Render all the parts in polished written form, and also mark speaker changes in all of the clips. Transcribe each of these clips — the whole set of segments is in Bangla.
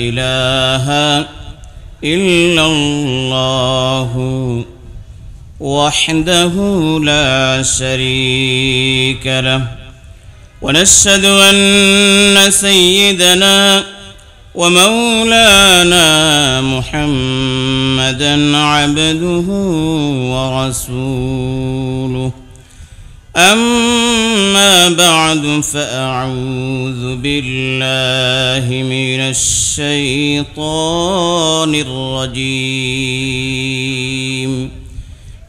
Speaker 1: إله إلا الله وحده لا شريك له ونشهد أن سيدنا ومولانا محمدا عبده ورسوله أما بعد فأعوذ بالله من الشيطان الرجيم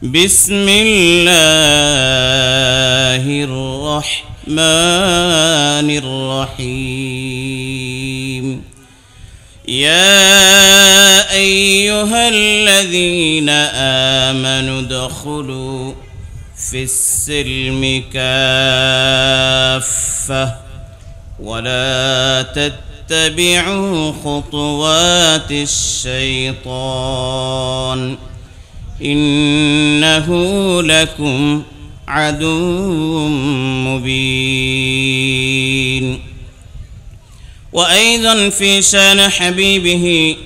Speaker 1: بسم الله الرحمن الرحيم يا أيها الذين آمنوا ادخلوا في السلم كافة ولا تتبعوا خطوات الشيطان إنه لكم عدو مبين وأيضا في شان حبيبه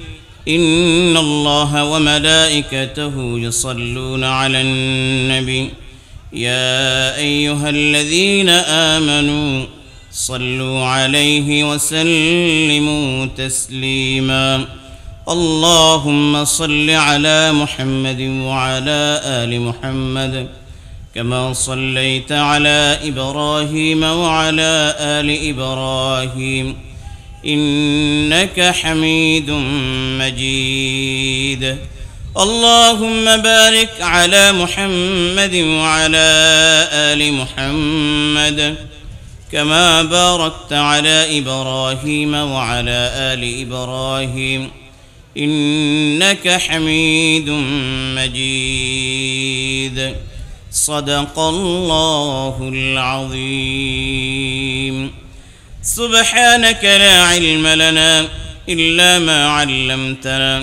Speaker 1: إن الله وملائكته يصلون على النبي يا أيها الذين آمنوا صلوا عليه وسلموا تسليما اللهم صل على محمد وعلى آل محمد كما صليت على إبراهيم وعلى آل إبراهيم إنك حميد مجيد اللهم بارك على محمد وعلى آل محمد كما باركت على إبراهيم وعلى آل إبراهيم إنك حميد مجيد صدق الله العظيم سبحانك لا علم لنا إلا ما علمتنا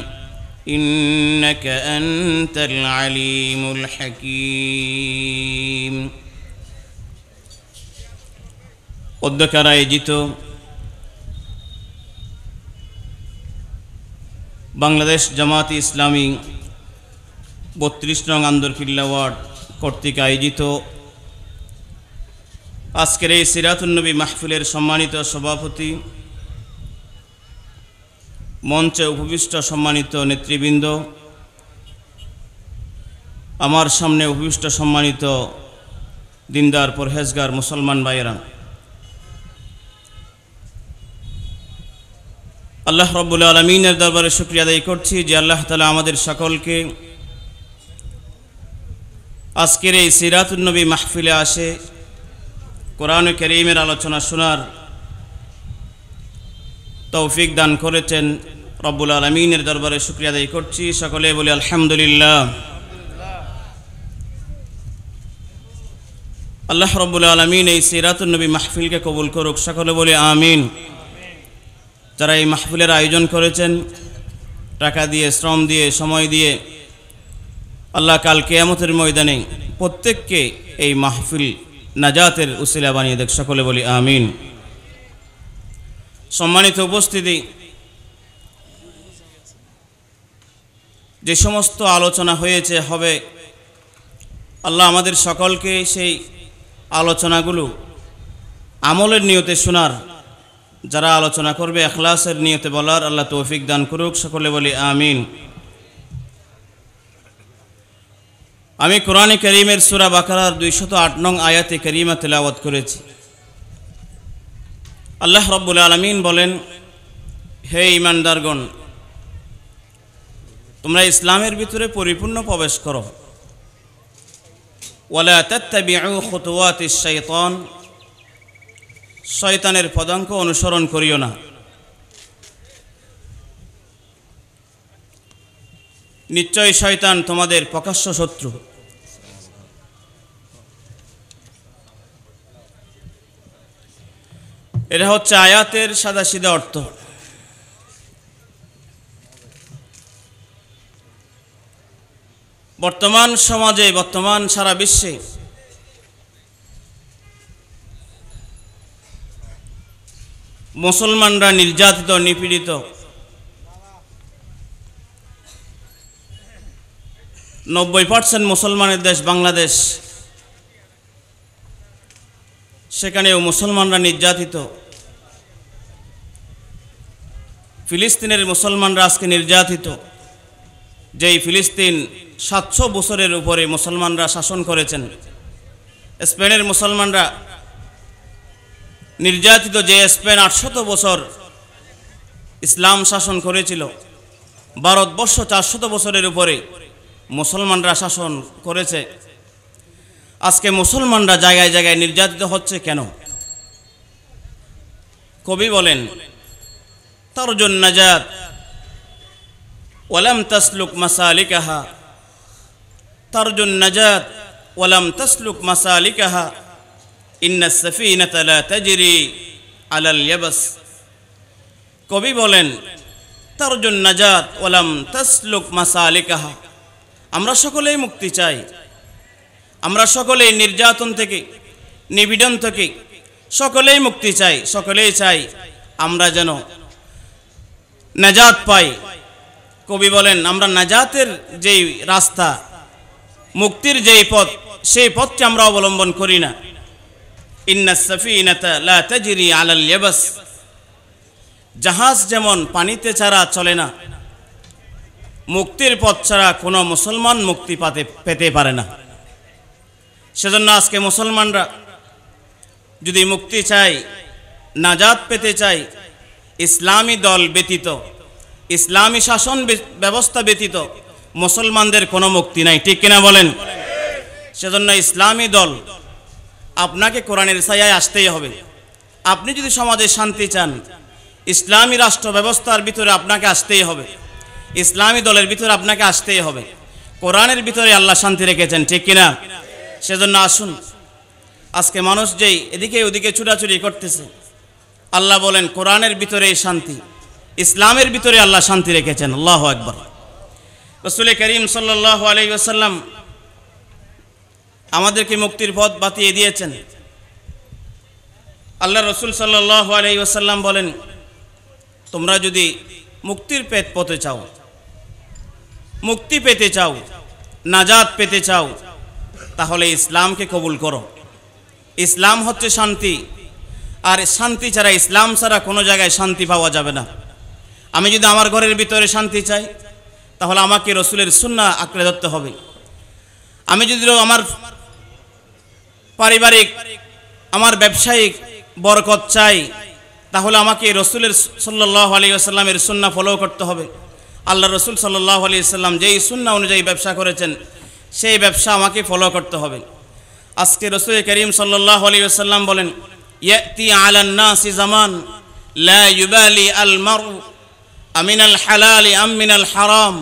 Speaker 1: إنك أنت العليم الحكيم অধ্যক্ষরা আয়োজিত বাংলাদেশ জামাতে ইসলামী 32 নং আন্দরকিল্লা ওয়ার্ড কর্তৃক আয়োজিত আজকের এই সিরাতুন নবী মাহফিলের সম্মানিত সভাপতি, মঞ্চে উপবিষ্ট সম্মানিত নেতৃবৃন্দ, আমার সামনে উপবিষ্ট সম্মানিত দিনদার পরহেজগার মুসলমান ভাইয়েরা, আল্লাহ রাব্বুল আলামিনের দরবারে শুকরিয়া আদায় করছি যে আল্লাহ তাআলা আমাদের সকলকে আজকের এই সিরাতুন নবী মাহফিলে আসে কোরআন কারীমের আলোচনা শোনার তৌফিক দান করেছেন। রব্বুল আলামিনের দরবারে শুকরিয়া আদায় করছি। সকলে বলি আলহামদুলিল্লাহ। আল্লাহ রাব্বুল আলামিন এই সিরাতুন নবী মাহফিলকে কবুল করুক। সকলে বলি আমিন। যারা এই মাহফিলের আয়োজন করেছেন, টাকা দিয়ে, শ্রম দিয়ে, সময় দিয়ে, আল্লাহ কাল কিয়ামতের ময়দানে প্রত্যেককে এই মাহফিল নাজাতের উসিলা বানিয়ে দেখ। সকলে বলি আমিন। সম্মানিত উপস্থিতি, যে সমস্ত আলোচনা হয়েছে হবে, আল্লাহ আমাদের সকলকে সেই আলোচনাগুলো আমলের নিয়তে শোনার, যারা আলোচনা করবে ইখলাসের নিয়তে বলার আল্লাহ তৌফিক দান করুক। সকলে বলি আমিন। আমি কোরআনে কারীমের সূরা বাকারার 208 নং আয়াতে কারীমা তেলাওয়াত করেছি। আল্লাহ রাব্বুল আলামিন বলেন, হে ঈমানদারগণ, তোমরা ইসলামের ভিতরে পরিপূর্ণ প্রবেশ করো। ওয়ালা তাত্তাবিউ খুতুওয়াতিশ শাইতান, শয়তানের পদাঙ্ক অনুসরণ করিও না। নিশ্চয় শয়তান তোমাদের প্রকাশ্য শত্রু। এটা হচ্ছে আয়াতের সাদাসিধা অর্থ। বর্তমান সমাজে, বর্তমান সারা বিশ্বে মুসলমানরা নির্যাতিত, নিপীড়িত, 90% মুসলমানের দেশ বাংলাদেশ, সেখানেও মুসলমানরা নির্যাতিত। ফিলিস্তিনের মুসলমানরা আজকে নির্যাতিত। যেই ফিলিস্তিন 700 বছরের উপরে মুসলমানরা শাসন করেছেন, স্পেনের মুসলমানরা নির্যাতিত। যে স্পেন 800 বছর ইসলাম শাসন করেছিল, ভারতবর্ষ 400 বছরের উপরে মুসলমানরা শাসন করেছে। আজকে মুসলমানরা জায়গায় জায়গায় নির্যাতিত হচ্ছে কেন? কবি বলেন, তারজুন নাজাত ওয়ালাম তাসলুক মাসালিকাহা, তারজুন নাজাত ওয়ালাম তাসলুক মাসালিকাহা, ইন্নাস সাফিনাতা লা তাজরি আলাল ইয়াবাস। কবি বলেন, তারজুন নাজাত ওয়ালাম তাসলুক মাসালিকাহা। আমরা সকলেই মুক্তি চাই, আমরা সকলেই নির্যাতন থেকে, নিপীড়ন থেকে সকলেই মুক্তি চাই। সকলেই চাই আমরা যেন নাজাত পাই। কবি বলেন, আমরা নাজাতের যেই রাস্তা, মুক্তির যেই পথ, সেই পথটি আমরা অবলম্বন করি না। ইন্নাস সাফিনাতা লা তাজরি আলাল ইয়াবাস। জাহাজ যেমন পানিতে ছাড়া চলে না, মুক্তির পথ ছাড়া কোনো মুসলমান মুক্তি পেতে পারে না। সেজন্য আজকে মুসলমানরা যদি মুক্তি চাই, নাজাত পেতে চাই, ইসলামী দল ব্যতীত, ইসলামী শাসন ব্যবস্থা ব্যতীত মুসলমানদের কোনো মুক্তি নাই। ঠিক কিনা বলেন? সেজন্য ইসলামী দল, আপনাকে কোরআনের ছায়ায় আসতেই হবে। আপনি যদি সমাজে শান্তি চান, ইসলামী রাষ্ট্র ব্যবস্থার ভিতরে আপনাকে আসতেই হবে, ইসলামী দলের ভিতরে আপনাকে আসতেই হবে। কোরআনের ভিতরে আল্লাহ শান্তি রেখেছেন। ঠিক কিনা? সেজন্য আসুন, আজকে মানুষ যেই এদিকে ওদিকে ছুটাছুটি করতেছে, আল্লাহ বলেন কোরআনের ভিতরে শান্তি, ইসলামের ভিতরে আল্লাহ শান্তি রেখেছেন। আল্লাহু আকবার। রাসূল করিম সাল্লাল্লাহু আলাইহি ওয়াসাল্লাম আমাদেরকে মুক্তির পথ বাতিয়ে দিয়েছেন। আল্লাহ রাসূল সাল্লাল্লাহু আলাইহি ওয়াসাল্লাম বলেন, তোমরা যদি মুক্তির পথে চাও, মুক্তি পেতে চাও, নাজাত পেতে চাও, তাহলে ইসলামকে কবুল করো। ইসলাম হচ্ছে শান্তি, আর শান্তি ছাড়া, ইসলাম ছাড়া কোনো জায়গায় শান্তি পাওয়া যাবে না। আমি যদি আমার ঘরের ভিতরে শান্তি চাই, তাহলে আমাকে রসুলের সুন্নাহ আঁকড়ে ধরতে হবে। আমি যদি আমার পারিবারিক, আমার ব্যবসায়িক বরকত চাই, তাহলে আমাকে রসুলের সাল্লাল্লাহু আলাইহি ওয়াসাল্লামের সুন্নাহ ফলো করতে হবে। আল্লাহ রসুল সাল্লাল্লাহু আলাইহি ওয়াসাল্লাম যেই সুন্নাহ অনুযায়ী ব্যবসা করেছেন, সেই ব্যবসা আমাকে ফলো করতে হবে। আজকে রসুল করিম সাল্লাল্লাহু আলাইহি ওয়াসাল্লাম বলেন, ইয়াতি আলান নাসি জামান লা ইউবালি আল মারউ আমিনাল হালাল আম মিনাল হারাম।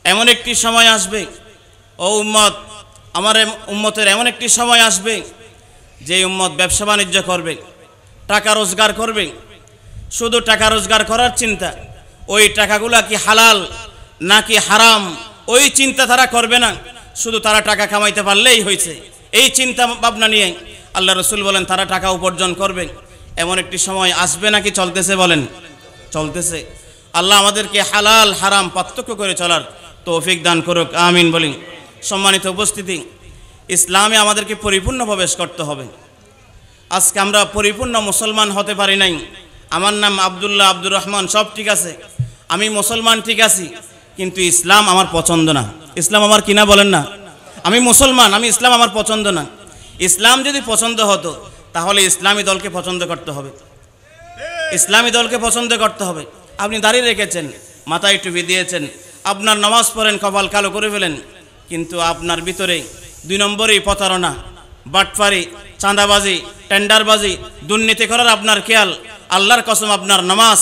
Speaker 1: এমন একটি সময় আসবে, ও উম্মত, আমার উম্মতের এমন একটি সময় আসবে, যে উম্মত ব্যবসা বাণিজ্য করবে, টাকা রোজগার করবে, শুধু টাকা রোজগার করার চিন্তা, ওই টাকাগুলা কি হালাল নাকি হারাম ওই চিন্তা তারা করবে না, শুধু তারা টাকা কামাইতে পারলেই হয়েছে, এই চিন্তা ভাবনা নিয়ে আল্লাহ রসুল বলেন তারা টাকা উপার্জন করবে। এমন একটি সময় আসবে নাকি চলতেছে? বলেন, চলতেছে। আল্লাহ আমাদেরকে হালাল হারাম পার্থক্য করে চলার তৌফিক দান করুক, আমিন বলি। সম্মানিত উপস্থিতি, ইসলামে আমাদেরকে পরিপূর্ণ প্রবেশ করতে হবে। আজকে আমরা পরিপূর্ণ মুসলমান হতে পারি নাই। আমার নাম আব্দুল্লাহ, আব্দুর রহমান, সব ঠিক আছে, আমি মুসলমান ঠিক আছি, কিন্তু ইসলাম আমার পছন্দ না। ইসলাম আমার কিনা বলেন না? আমি মুসলমান, আমি ইসলাম আমার পছন্দ না। ইসলাম যদি পছন্দ হতো, তাহলে ইসলামী দলকে পছন্দ করতে হবে, ইসলামী দলকে পছন্দ করতে হবে। আপনি দাঁড়িয়ে রেখেছেন, মাথায় টুপি দিয়েছেন, আপনার নামাজ পড়েন, কপাল কালো করে ফেলেন, কিন্তু আপনার ভিতরে 2 নম্বরই প্রতারণা, বাটফারি, চাঁদাবাজি, টেন্ডারবাজি, দুর্নীতি করার আপনার খেয়াল। আল্লাহর কসম, আপনার নামাজ,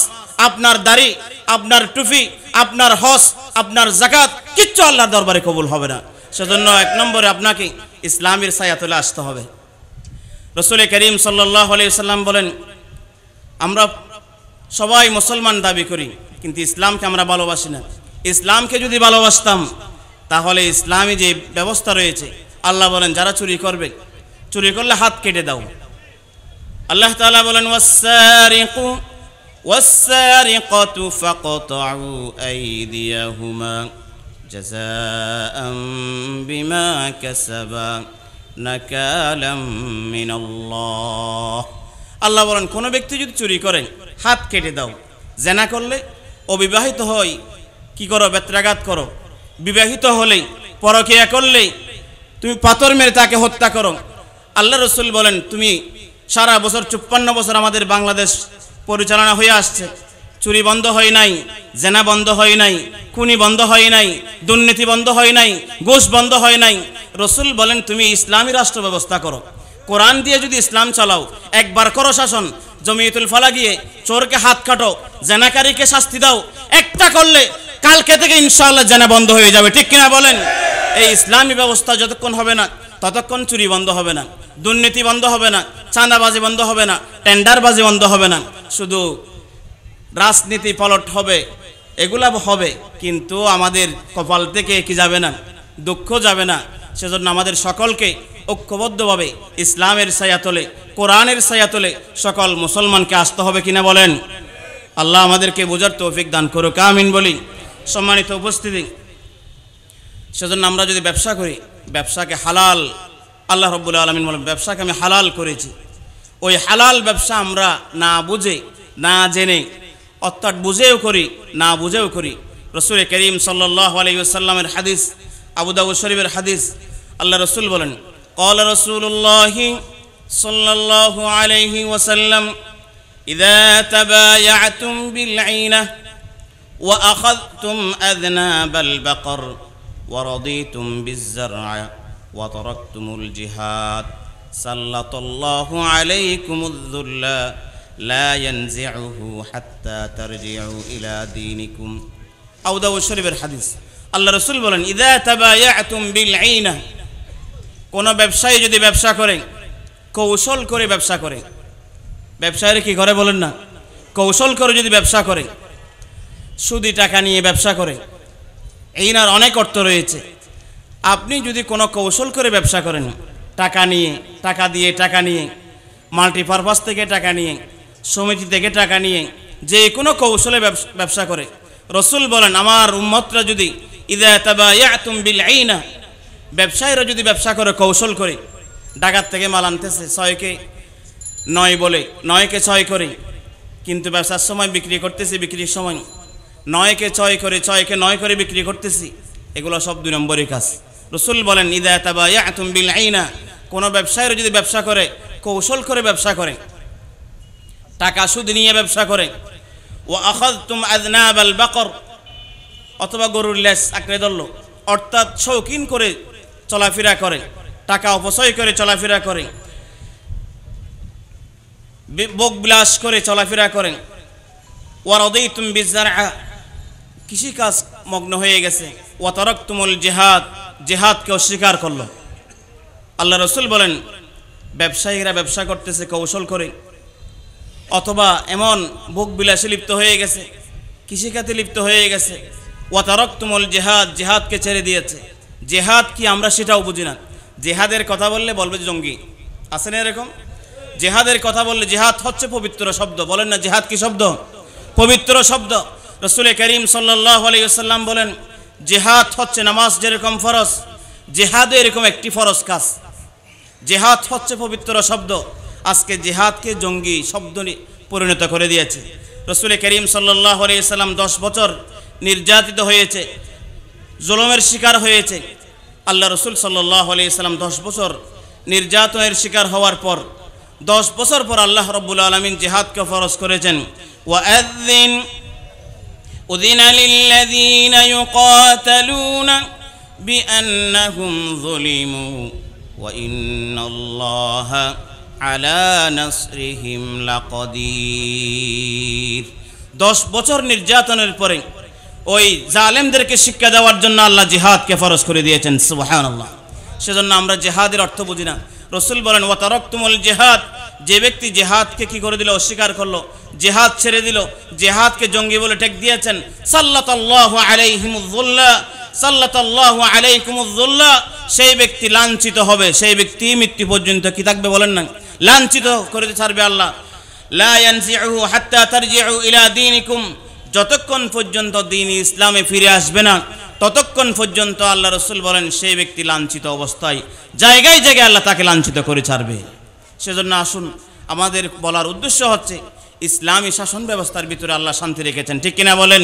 Speaker 1: আপনার দাড়ি, আপনার টুপি, আপনার হজ, আপনার যাকাত কিচ্ছু আল্লাহর দরবারে কবুল হবে না। সেজন্য 1 নম্বরে আপনাকে ইসলামের ছায়াতলে আসতে হবে। রাসূল করিম সাল্লাল্লাহু আলাইহি ওয়াসাল্লাম বলেন, আমরা সবাই মুসলমান দাবি করি, কিন্তু ইসলামকে আমরা ভালোবাসি না। ইসলামকে যদি ভালোবাসতাম, তাহলে ইসলামী যে ব্যবস্থা রয়েছে, আল্লাহ বলেন যারা চুরি করবে, চুরি করলে হাত কেটে দাও। আল্লাহ তাআলা বলেন, ওয়াস-সারিকু ওয়াস-সারিকাতু ফাকতাউ আইদিয়াহুমা জাযাআম বিমা কাসাবা নাকালাম মিনাল্লাহ। আল্লাহ বলেন কোনো ব্যক্তি যদি চুরি করে হাত কেটে দাও, জেনা করলে অবিবাহিত হয় কি করো, বেত্রাঘাত করো, বিবাহিত হলে পরকীয়া করলে তুমি পাথর মেরে তাকে হত্যা করো। আল্লাহ রসুল বলেন তুমি সারা বছর 54 বছর আমাদের বাংলাদেশ পরিচালনা হয়ে আসছে, চুরি বন্ধ হয় নাই, জেনা বন্ধ হয় নাই, খুনি বন্ধ হয় নাই, দুর্নীতি বন্ধ হয় নাই, ঘুষ বন্ধ হয় নাই। রসুল বলেন তুমি ইসলামী রাষ্ট্র ব্যবস্থা করো, কোরআন দিয়ে যদি ইসলাম চালাও, একবার করো শাসন, জমিয়তুল ফালাহ গিয়ে চোরকে হাত কাটো, জেনাকারীকে শাস্তি দাও, একটা করলে কালকে থেকে ইনশাআল্লাহ জেনা বন্ধ হয়ে যাবে, ঠিক কিনা বলেন? এই ইসলামী ব্যবস্থা যতক্ষণ হবে না ততক্ষণ চুরি বন্ধ হবে না, দুর্নীতি বন্ধ হবে না, চাঁদাবাজি বন্ধ হবে না, টেন্ডারবাজি বন্ধ হবে না, শুধু রাজনীতি পলট হবে, এগুলা হবে, কিন্তু আমাদের কপাল থেকে কি যাবে না, দুঃখ যাবে না। সেজন্য আমাদের সকলকে ঐক্যবদ্ধভাবে ইসলামের ছায়াতলে, কোরআনের ছায়াতলে সকল মুসলমানকে আসতে হবে, কিনা বলেন? আল্লাহ আমাদেরকে বোঝার তৌফিক দান করুক, আমিন বলি। সম্মানিত উপস্থিতি, সেজন্য আমরা যদি ব্যবসা করি, ব্যবসাকে হালাল, আল্লাহ রাব্বুল আলামিন বলেন ব্যবসাকে আমি হালাল করেছি। ওই হালাল ব্যবসা আমরা না বুঝে না জেনে, অর্থাৎ বুঝেও করি না বুঝেও করি। রাসূল করিম সাল্লাল্লাহু আলাইহি ওয়াসাল্লামের হাদিস, আবু দাউদ শরীফের হাদিস, আল্লাহ রাসূল বলেন ক্বালা রাসূলুল্লাহি সাল্লাল্লাহু আলাইহি ওয়াসাল্লাম ইযা তাবায়াতুম বিল আইনা ওয়া আখাযতুম আযনাবাল বাকর ওয়া রাদিতুম বিজ যারআ ওয়া তারাকতুমুল জিহাদ সাল্লাতাল্লাহু আলাইকুমুয যুল্লা লা ইয়ানজিউহু হাত্তা তারজিউ ইলা দীনিকুম। আবু দাউদ শরীফের হাদিস। আল্লাহ রাসূল বলেন ইযা তাবায়াতুম বিল আইনা, কোন ব্যবসায়ী যদি ব্যবসা করে, কৌশল করে ব্যবসা করে, ব্যবসায়ীরা কি করে বলেন না, কৌশল করে যদি ব্যবসা করে, সুদি টাকা নিয়ে ব্যবসা করে, এইনার অনেক অর্থ রয়েছে। আপনি যদি কোনো কৌশল করে ব্যবসা করেন, টাকা নিয়ে, টাকা দিয়ে, টাকা নিয়ে, মাল্টিপারপাস থেকে টাকা নিয়ে, সমিতি থেকে টাকা নিয়ে, যে কোনো কৌশলে ব্যবসা করে, রসুল বলেন আমার উম্মতরা যদি ইযা তাবায়াতুম বিল আইনা, ব্যবসায়ীরা যদি ব্যবসা করে কৌশল করে, ঢাকার থেকে মাল আনতেছে 6কে 9 বলে 9কে 6 করে, কিন্তু ব্যবসার সময় বিক্রি করতেছি, বিক্রির সময় 9কে 6 করে 6কে 9 করে বিক্রি করতেছি, এগুলো সব 2 নম্বরের কাজ। রসুল বলেন ইযা তাবায়াতুম বিল আইনা, কোনো ব্যবসায়ীরা যদি ব্যবসা করে কৌশল করে ব্যবসা করে, টাকা সুদ নিয়ে ব্যবসা করে, ওয়া আখাযতুম আযনাবাল বাকর, অথবা গরুর লেজ আঁকড়ে ধরল, অর্থাৎ শৌখিন করে চলাফেরা করে, টাকা অপচয় করে চলাফেরা করে, ভোগ বিলাস করে চলাফেরা করেন, ওয়া রাদিতুম বিজ যারআ, কৃষিকাজ মগ্ন হয়ে গেছে, ওয়া তারাকতুমুল জিহাদ, জিহাদকে অস্বীকার করলো। আল্লাহ রসুল বলেন ব্যবসায়ীরা ব্যবসা করতেছে কৌশল করে, অথবা এমন ভোগ বিলাসে লিপ্ত হয়ে গেছে, কৃষিকাজে লিপ্ত হয়ে গেছে, ওয়া তারাকতুমুল জিহাদ, জিহাদকে ছেড়ে দিয়েছে। জিহাদ কি আমরা সেটাও বুঝি না। জিহাদের কথা বললে বলবে জঙ্গি, আছে না এরকম? জিহাদের কথা বললে, জিহাদ হচ্ছে পবিত্র শব্দ, বলেন না জিহাদ কি শব্দ? পবিত্র শব্দ। রাসূল করিম সাল্লাল্লাহু আলাইহি ওয়াসাল্লাম বলেন জিহাদ হচ্ছে নামাজ যেরকম ফরজ, জিহাদও এরকম একটি ফরজ কাজ। জিহাদ হচ্ছে পবিত্র শব্দ, আজকে জিহাদকে জঙ্গি শব্দ পরিণত করে দিয়েছে। রাসূল করিম সাল্লাল্লাহু আলাইহি ওয়াসাল্লাম 10 বছর নির্যাতিত হয়েছে, জুলুমের শিকার হয়েছে। আল্লাহ রসুল সাল্লাল্লাহু আলাইহি ওয়াসাল্লাম 10 বছর নির্যাতনের শিকার হওয়ার পর, 10 বছর পর আল্লাহ রাব্বুল আলামিন জিহাদকে ফরজ করেছেন। ওয়াআযিন উযিনা লিল্লাযীনা ইউকাতালুনা বিআন্নাহুম যুলিমু ওয়া ইন্নাল্লাহা আলা নাসরিহিম লাকাদির। 10 বছর নির্যাতনের পরে ওই জালেমদেরকে শিক্ষা দেওয়ার জন্য আল্লাহ জিহাদকে ফরজ করে দিয়েছেন, সুবহানাল্লাহ। সেজন্য আমরা জিহাদের অর্থ বুঝি না। রসুল বলেন ওয়া তারাকতুমুল জিহাদ, যে ব্যক্তি জিহাদকে কি করে দিল, অস্বীকার করলো, জিহাদ ছেড়ে দিল, জিহাদকে জঙ্গি বলে টেক দিয়েছেন, সাল্লাতাল্লাহু আলাইহিমুয যুল্লা, সাল্লাতাল্লাহু আলাইকুমুয যুল্লা, সেই ব্যক্তি লাঞ্ছিত হবে, সেই ব্যক্তি মৃত্যু পর্যন্ত কি থাকবে বলেন না, লাঞ্ছিত করে ছাড়বে আল্লাহ। লা ইয়ানজিউহু হাত্তা তারজিউ ইলা দীনিকুম, যতক্ষণ পর্যন্ত দ্বীন ইসলামে ফিরে আসবে না ততক্ষণ পর্যন্ত আল্লাহ রসুল বলেন সেই ব্যক্তি লাঞ্ছিত অবস্থায় জায়গায় জায়গায় আল্লাহ তাকে লাঞ্ছিত করে ছাড়বে। সেজন্য আসুন, আমাদের বলার উদ্দেশ্য হচ্ছে ইসলামী শাসন ব্যবস্থার ভিতরে আল্লাহ শান্তি রেখেছেন, ঠিক কিনা বলেন?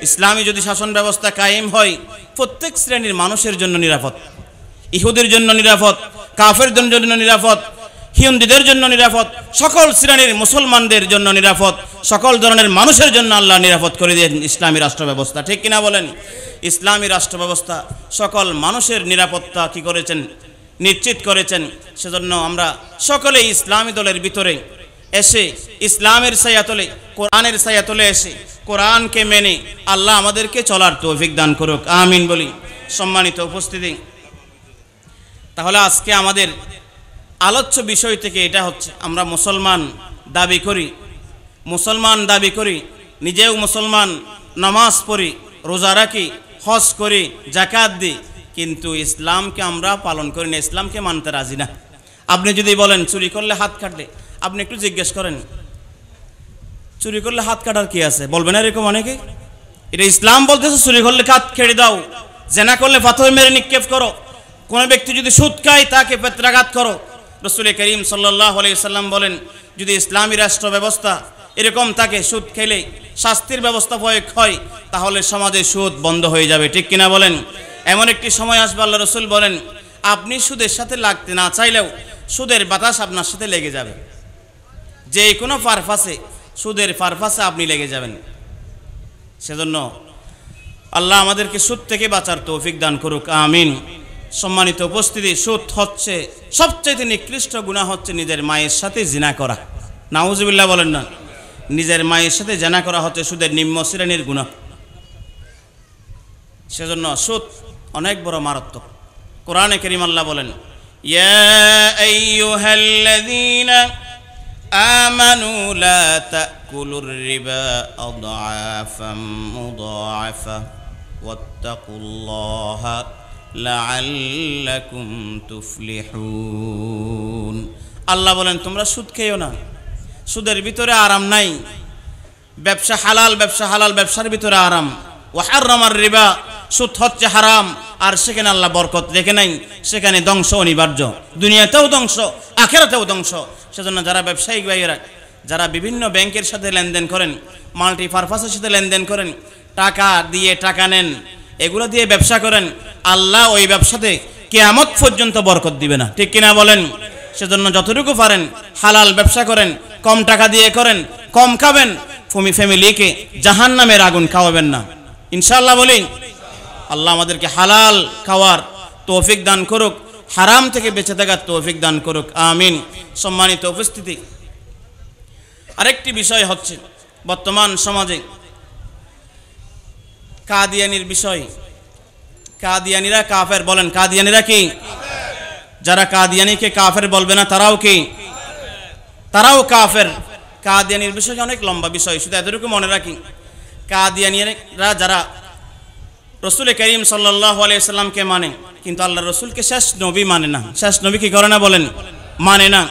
Speaker 1: ইসলামী যদি শাসন ব্যবস্থা কায়েম হয়, প্রত্যেক শ্রেণীর মানুষের জন্য নিরাপদ, ইহুদের জন্য নিরাপদ, কাফেরদের জন্য নিরাপদ, হিন্দুদের জন্য নিরাপদ, সকল শ্রেণীর মুসলমানদের জন্য নিরাপদ, সকল ধরনের মানুষের জন্য আল্লাহ নিরাপদ করে দেন ইসলামী রাষ্ট্র ব্যবস্থা, ঠিক কিনা বলেন? ইসলামী রাষ্ট্র ব্যবস্থা সকল মানুষের নিরাপত্তা কি করেছেন? নিশ্চিত করেছেন। সেজন্য আমরা সকলে ইসলামী দলের ভিতরে এসে ইসলামের ছায়াতলে, কোরআনের ছায়াতলে এসে কোরআনকে মেনে আল্লাহ আমাদেরকে চলার তৌফিক দান করুক, আমিন বলি। সম্মানিত উপস্থিতি, তাহলে আজকে আমাদের আলোচ্য বিষয় থেকে এটা হচ্ছে, আমরা মুসলমান দাবি করি, নিজেও মুসলমান, নামাজ পড়ি, রোজা রাখি, হজ করি, যাকাত দিই, কিন্তু ইসলামকে আমরা পালন করি না, ইসলামকে মানতে রাজি না। আপনি যদি বলেন চুরি করলে হাত কাটলে, আপনি একটু জিজ্ঞেস করেন চুরি করলে হাত কাটার কি আছে, বলবেন এরকম অনেকে? এটা ইসলাম বলতেছে চুরি করলে হাত কেটে দাও, জেনা করলে পাথর মেরে নিক্ষেপ করো, কোনো ব্যক্তি যদি সুদ খায় তাকে পেত্রাঘাত করো। রাসূল করিম সাল্লাল্লাহু আলাইহি সাল্লাম বলেন, যদি ইসলামী রাষ্ট্র ব্যবস্থা এরকম থাকে, সুদ খেলে শাস্তির ব্যবস্থা প্রয়োগ হয়, তাহলে সমাজে সুদ বন্ধ হয়ে যাবে, ঠিক কিনা বলেন? এমন একটি সময় আসবে, আল্লাহ রসুল বলেন, আপনি সুদের সাথে লাগতে না চাইলেও সুদের বাতাস আপনার সাথে লেগে যাবে, যে কোনো পারপাসে, সুদের পারপাসে আপনি লেগে যাবেন। সেজন্য আল্লাহ আমাদেরকে সুদ থেকে বাঁচার তৌফিক দান করুক, আমিন। সম্মানিত উপস্থিতি, সুদ হচ্ছে সবচেয়ে নিকৃষ্ট গুনাহ, হচ্ছে নিজের মায়ের সাথে জিনা করা। নাউজুবিল্লাহ বলেন না? নিজের মায়ের সাথে জিনা করা হচ্ছে সুদের নিম্ন শ্রেণীর গুনাহ। সেজন্য সুদ অনেক বড় মারাত্মক। কোরআনে কারীম আল্লাহ বলেন, ইয়া আইয়ুহাল্লাযীনা আমানু লা তাকুলুর রিবা আদআফাম মুদাআফা ওয়াত্তাকুল্লাহা লাআল্লাকুম তুফলিহুন। আল্লাহ বলেন, তোমরা সুদ খেও না, সুদের ভিতরে আরাম নাই। ব্যবসা হালাল, ব্যবসার ভিতরে আরাম। ওয়া হারামার রিবা, সুদ হচ্ছে হারাম, আর সেখানে আল্লাহ বরকত রেখে নাই, সেখানে ধ্বংস অনিবার্য, দুনিয়াতেও ধ্বংস, আখিরাতেও ধ্বংস। সেজন্য যারা ব্যবসায়িক ভাইয়েরা, যারা বিভিন্ন ব্যাংকের সাথে লেনদেন করেন, মাল্টিপারপাসের সাথে লেনদেন করেন, টাকা দিয়ে টাকা নেন, এগুলো দিয়ে ব্যবসা করেন, আল্লাহ ওই ব্যবসাতে কিয়ামত পর্যন্ত বরকত দিবে না, ঠিক কিনা বলেন? সেজন্য যতটুকু পারেন হালাল ব্যবসা করেন, কম টাকা দিয়ে করেন, কম খাবেন, ফ্যামিলিকে জাহান্নামের আগুন খাওয়াবেন না, ইনশাআল্লাহ বলি। আল্লাহ আমাদেরকে হালাল খাওয়ার তৌফিক দান করুক, হারাম থেকে বেঁচে থাকার তৌফিক দান করুক, আমিন। সম্মানিত উপস্থিতি, আরেকটি বিষয় হচ্ছে বর্তমান সমাজে কাদিয়ানির বিষয়। কাদিয়ানিরা কাফের, বলেন কাদিয়ানিরা কি? যারা কাদিয়ানিকে কাফের বলবে না, তারাও কি? তারাও কাফের। কাদিয়ানির বিষয় অনেক লম্বা বিষয়, শুধু এতটুকু মনে রাখি, কাদিয়ানিরা যারা রাসূল করিম সাল্লাল্লাহু আলাইহি সাল্লামকে মানে, কিন্তু আল্লাহ রসুলকে শেষ নবী মানে না। শেষ নবী কি করে না বলেন? মানে না।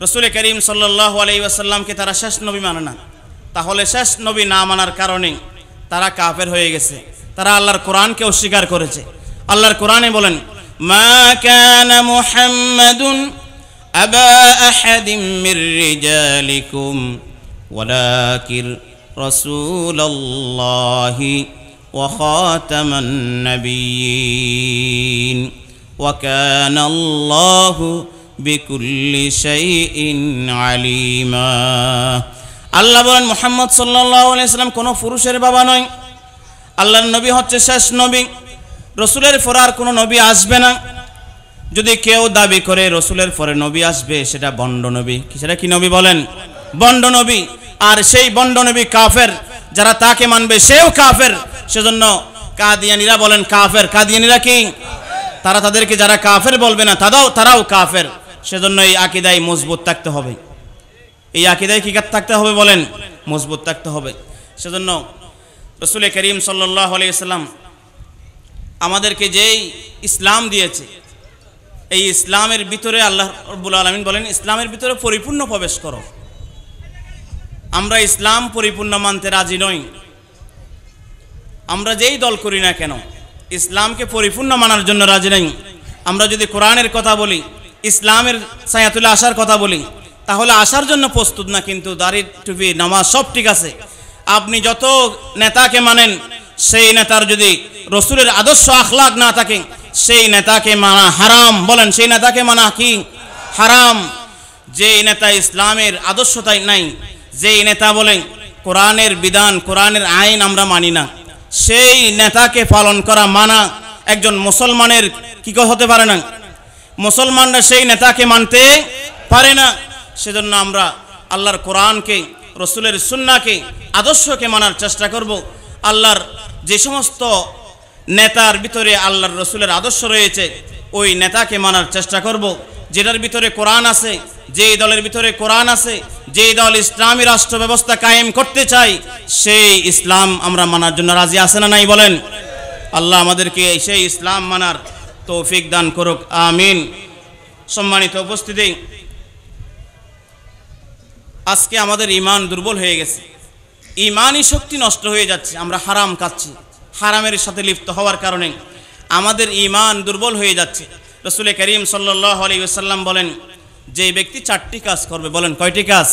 Speaker 1: রাসূল করিম সাল্লাল্লাহু আলাইহি ওয়াসাল্লামকে তারা শেষ নবী মানে না। তাহলে শেষ নবী না মানার কারণে তারা কাফের হয়ে গেছে, তারা আল্লাহর কোরআনকে অস্বীকার করেছে। আল্লাহর কোরআনে বলেন, মা কানা মুহাম্মাদুন আবা আহাদিম মির রিজালিকুম ওয়ালাকিন রাসূলুল্লাহি ওয়া খাতামান নাবিয়্যিন ওয়া কানা আল্লাহু বিকুল্লি শাইইন আলিমা। আল্লাহ বলেন, মুহাম্মদ সাল্লাল্লাহু আলাইহি ওয়াসাল্লাম কোনো পুরুষের বাবা নয়। আল্লাহর নবী হচ্ছে শেষ নবী, রসুলের পরে আর কোনো নবী আসবে না। যদি কেউ দাবি করে রসুলের পরে নবী আসবে, সেটা বন্ড নবী। সেটা কি নবী বলেন? বন্ড নবী। আর সেই বন্ড নবী কাফের, যারা তাকে মানবে সেও কাফের। সেজন্য কাদিয়ানিরা বলেন কাফের। কাদিয়ানিরা কি? তারা তাদেরকে যারা কাফের বলবে না, তারাও কাফের। সেজন্য এই আকীদায় মজবুত থাকতে হবে। এই আকীদায় কি থাকতে হবে বলেন? মজবুত থাকতে হবে। সেজন্য রাসূল করিম সাল্লাল্লাহু আলাইহি ওয়াসাল্লাম আমাদেরকে যেই ইসলাম দিয়েছে, এই ইসলামের ভিতরে আল্লাহ রাব্বুল আলামিন বলেন, ইসলামের ভিতরে পরিপূর্ণ প্রবেশ করো। আমরা ইসলাম পরিপূর্ণ মানতে রাজি নই। আমরা যেই দল করি না কেন ইসলামকে পরিপূর্ণ মানার জন্য রাজি নেই। আমরা যদি কোরআনের কথা বলি, ইসলামের ছায়াতলে আসার কথা বলি, তাহলে আসার জন্য প্রস্তুত না। কিন্তু দাড়ি টুপি নামাজ সব ঠিক আছে, আপনি যত নেতাকে মানেন সেই নেতার যদি রসুলের আদর্শ আখলাক না থাকে সেই নেতাকে মানা হারাম। বলেন, সেই নেতাকে মানা কি হারাম? যেই নেতা ইসলামের আদর্শতাই নাই, যেই নেতা বলেন কোরআনের বিধান কোরআনের আইন আমরা মানি না, সেই নেতাকে পালন করা মানা একজন মুসলমানের কি হতে পারে না। মুসলমানরা সেই নেতাকে মানতে পারে না। সেজন্য আমরা আল্লাহর কোরআনকে, রসুলের সুন্নাহকে, আদর্শকে মানার চেষ্টা করব। আল্লাহর যে সমস্ত নেতার ভিতরে আল্লাহর রসুলের আদর্শ রয়েছে ওই নেতাকে মানার চেষ্টা করব। যেটার ভিতরে কোরআন আছে, যেই দলের ভিতরে কোরআন আছে, যেই দল ইসলামী রাষ্ট্র ব্যবস্থা কায়েম করতে চাই সেই ইসলাম আমরা মানার জন্য রাজি আছে না নাই? বলেন। আল্লাহ আমাদেরকে সেই ইসলাম মানার তৌফিক দান করুক, আমিন। সম্মানিত উপস্থিতি, আজকে আমাদের ঈমান দুর্বল হয়ে গেছে, ঈমানি শক্তি নষ্ট হয়ে যাচ্ছে। আমরা হারাম খাচ্ছি, হারামের সাথে লিপ্ত হওয়ার কারণে আমাদের ঈমান দুর্বল হয়ে যাচ্ছে। রাসূল করিম সাল্লাল্লাহু আলাইহি ওয়াসাল্লাম বলেন, যে ব্যক্তি 4টি কাজ করবে, বলেন কয়টি কাজ?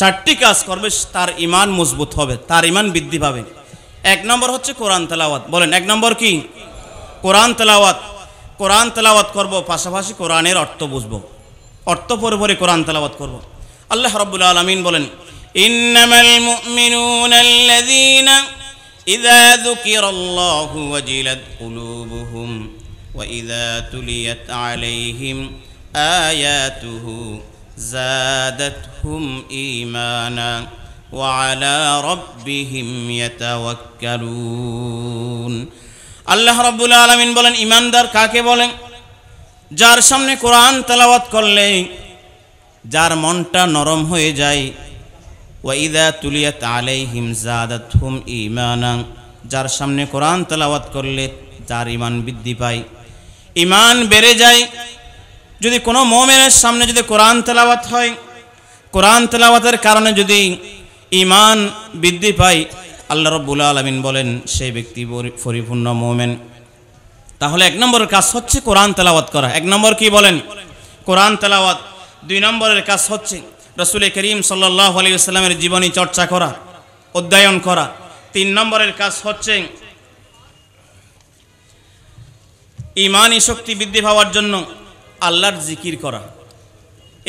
Speaker 1: 4টি কাজ করবে, তার ঈমান মজবুত হবে, তার ঈমান বৃদ্ধি পাবে। 1 নম্বর হচ্ছে কোরআন তেলাওয়াত। বলেন, 1 নম্বর কি? কোরআন তেলাওয়াত। কোরআন তেলাওয়াত করব, পাশাপাশি কোরআনের অর্থ বুঝবো, অর্থ পরে পরে কোরআন তেলাওয়াত করব। আল্লাহ রাব্বুল আলামিন বলেন, ইন্নামাল মুমিনুনা আল্লাযীনা ইযা যুকিরাল্লাহু ওয়াজিলাত কুলুবুহুম ওয়া ইযা তুলিয়াত আলাইহিম আয়াতুহু যাদাতহুম ঈমানা ওয়া আলা রাব্বিহিম ইয়াতাওয়াক্কালুন। আল্লাহ রাব্বুল আলামিন বলেন, ঈমানদার কাকে বলেন? যার সামনে কোরআন তেলাওয়াত করলে যার মনটা নরম হয়ে যায়, ওয়া ইযা তুলিয়াত আলাইহিম যাদাতহুম ঈমানা, যার সামনে কোরআন তেলাওয়াত করলে যার ঈমান বৃদ্ধি পায়, ঈমান বেড়ে যায়। যদি কোনো মুমিনের সামনে যদি কোরআন তেলাওয়াত হয়, কোরআন তেলাওয়াতের কারণে যদি ঈমান বৃদ্ধি পায়, আল্লাহ রাব্বুল আলামিন বলেন সেই ব্যক্তি পরিপূর্ণ মুমিন। তাহলে 1 নম্বরের কাজ হচ্ছে কোরআন তেলাওয়াত করা। 1 নম্বর কি বলেন? কোরআন তেলাওয়াত। 2 নম্বরের কাজ হচ্ছে রাসূল করিম সাল্লাল্লাহু আলাইহি ওয়াসাল্লামের জীবনী চর্চা করা, অধ্যয়ন করা। 3 নম্বরের কাজ হচ্ছে ঈমানি শক্তি বৃদ্ধি পাওয়ার জন্য আল্লাহর জিকির করা।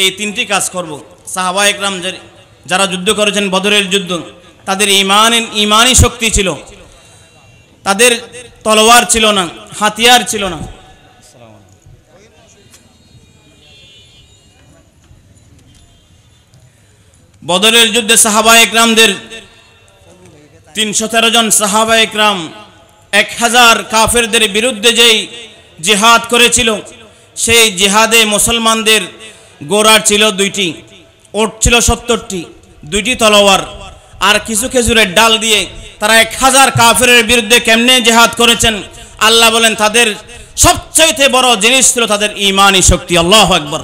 Speaker 1: এই 3টি কাজ করব। সাহাবা একরাম যারা যুদ্ধ করেছেন, বদরের যুদ্ধ, তাদের ঈমানি শক্তি ছিল, তাদের তলোয়ার ছিল না, হাতিয়ার ছিল না। বদরের যুদ্ধে সাহাবা একরামদের 313 জন সাহাবা একরাম 1000 কাফেরদের বিরুদ্ধে যেই জিহাদ করেছিল, সেই জিহাদে মুসলমানদের গোড়া ছিল 2টি, ওট ছিল 70টি, 2টি তলোয়ার আর কিছু খেজুরের ডাল দিয়ে তারা 1000 কাফেরের বিরুদ্ধে কেমনে জিহাদ করেছেন। আল্লাহ বলেন তাদের সবচেয়ে বড় জিনিস ছিল তাদের ঈমানি শক্তি। আল্লাহু আকবার।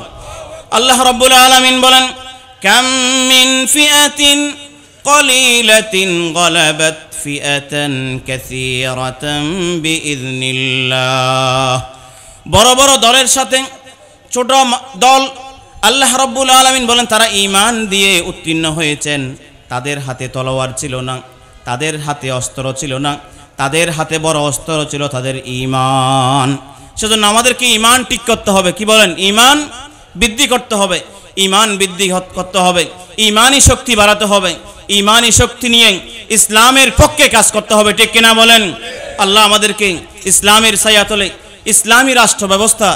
Speaker 1: আল্লাহ রাব্বুল আলামিন বলেন, কাম মিন ফিআতিন কলিলাতিন গালাবাত ফিআতান কাসীরাতান বিইذনিল্লাহ। বড় বড় দলের সাথে ছোট দল, আল্লাহ রাব্বুল আলামিন বলেন তারা ঈমান দিয়ে উত্তীর্ণ হয়েছেন। তাদের হাতে তলোয়ার ছিল না, তাদের হাতে অস্ত্র ছিল না, তাদের হাতে বড় অস্ত্র ছিল তাদের ঈমান। সেজন্য আমাদেরকে ঈমান ঠিক করতে হবে। কি বলেন? ঈমান বৃদ্ধি করতে হবে, ঈমান বৃদ্ধি করতে হবে, ঈমানি শক্তি বাড়াতে হবে, ঈমানি শক্তি নিয়ে ইসলামের পক্ষে কাজ করতে হবে। ঠিক কিনা বলেন? আল্লাহ আমাদেরকে ইসলামের ছায়াতলে ইসলামী রাষ্ট্র ব্যবস্থা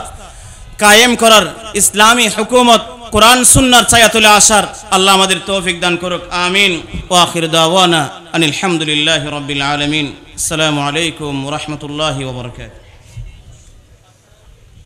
Speaker 1: কায়েম করার, ইসলামী হুকুমত কোরআন সুন্নাহর ছায়াতলে আসার আল্লাহ আমাদের তৌফিক দান করুক, আমিন। ওয়া আখির দাওয়ানা আনিল হামদুলিল্লাহি রাব্বিল আলামিন। আসসালামু আলাইকুম ওয়া রাহমাতুল্লাহি ওয়া বারাকাতুহু।